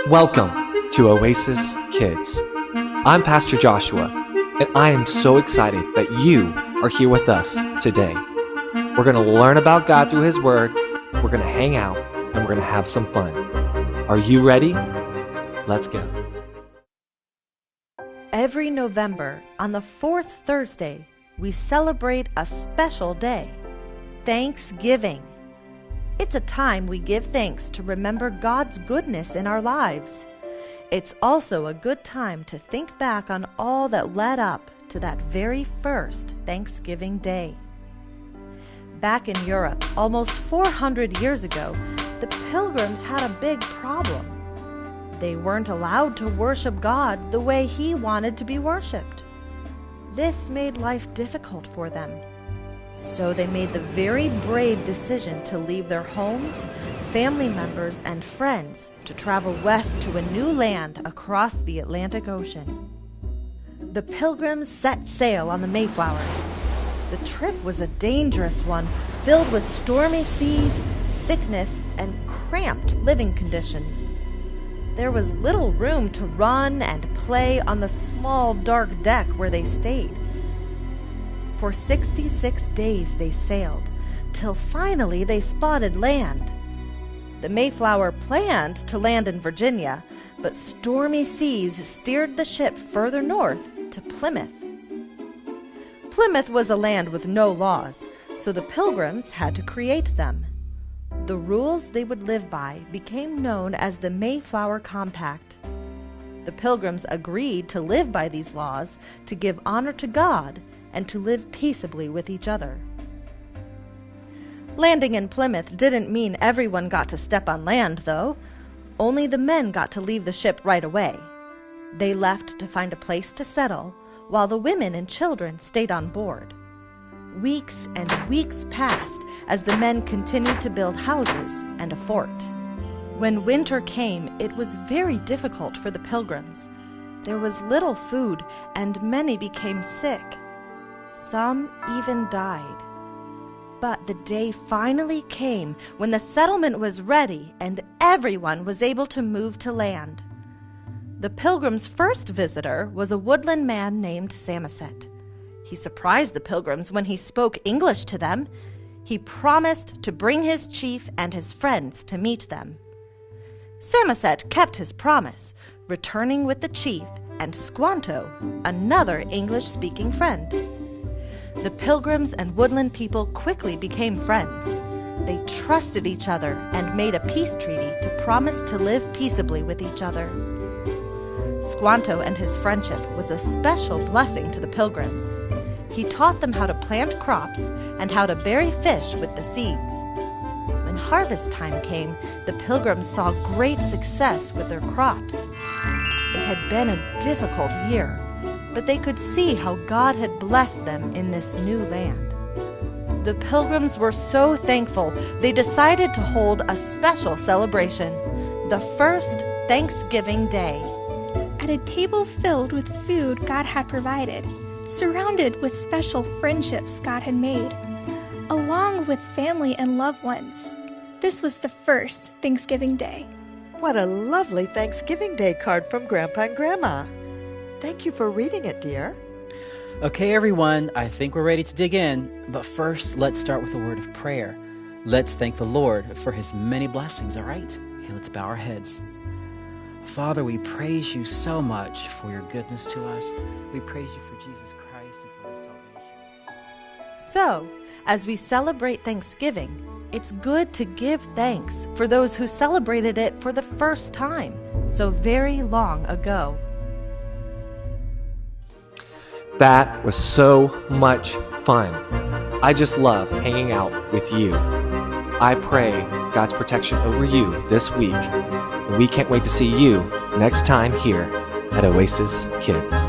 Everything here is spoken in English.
Welcome to Oasis Kids. I'm Pastor Joshua, and I am so excited that you are here with us today. We're going to learn about God through His Word, we're going to hang out, and we're going to have some fun. Are you ready? Let's go. Every November, on the fourth Thursday, we celebrate a special day, Thanksgiving. It's a time we give thanks to remember God's goodness in our lives. It's also a good time to think back on all that led up to that very first Thanksgiving Day. Back in Europe, almost 400 years ago, the Pilgrims had a big problem. They weren't allowed to worship God the way He wanted to be worshipped. This made life difficult for them. So they made the very brave decision to leave their homes, family members, and friends to travel west to a new land across the Atlantic Ocean. The Pilgrims set sail on the Mayflower. The trip was a dangerous one, filled with stormy seas, sickness, and cramped living conditions. There was little room to run and play on the small, dark deck where they stayed. For 66 days they sailed, till finally they spotted land. The Mayflower planned to land in Virginia, but stormy seas steered the ship further north to Plymouth. Plymouth was a land with no laws, so the Pilgrims had to create them. The rules they would live by became known as the Mayflower Compact. The Pilgrims agreed to live by these laws, to give honor to God, and to live peaceably with each other. Landing in Plymouth didn't mean everyone got to step on land, though. Only the men got to leave the ship right away. They left to find a place to settle, while the women and children stayed on board. Weeks and weeks passed as the men continued to build houses and a fort. When winter came, it was very difficult for the Pilgrims. There was little food, and many became sick. Some even died. But the day finally came when the settlement was ready and everyone was able to move to land. The Pilgrims' first visitor was a woodland man named Samoset. He surprised the Pilgrims when he spoke English to them. He promised to bring his chief and his friends to meet them. Samoset kept his promise, returning with the chief and Squanto, another English-speaking friend. The Pilgrims and woodland people quickly became friends. They trusted each other and made a peace treaty to promise to live peaceably with each other. Squanto and his friendship was a special blessing to the Pilgrims. He taught them how to plant crops and how to bury fish with the seeds. When harvest time came, the Pilgrims saw great success with their crops. It had been a difficult year, but they could see how God had blessed them in this new land. The Pilgrims were so thankful, they decided to hold a special celebration, the first Thanksgiving Day. At a table filled with food God had provided, surrounded with special friendships God had made, along with family and loved ones. This was the first Thanksgiving Day. What a lovely Thanksgiving Day card from Grandpa and Grandma. Thank you for reading it, dear. Okay, everyone, I think we're ready to dig in, but first, let's start with a word of prayer. Let's thank the Lord for His many blessings, all right? Okay, let's bow our heads. Father, we praise You so much for Your goodness to us. We praise You for Jesus Christ and for His salvation. So, as we celebrate Thanksgiving, it's good to give thanks for those who celebrated it for the first time, so very long ago. That was so much fun. I just love hanging out with you. I pray God's protection over you this week, and we can't wait to see you next time here at Oasis Kids.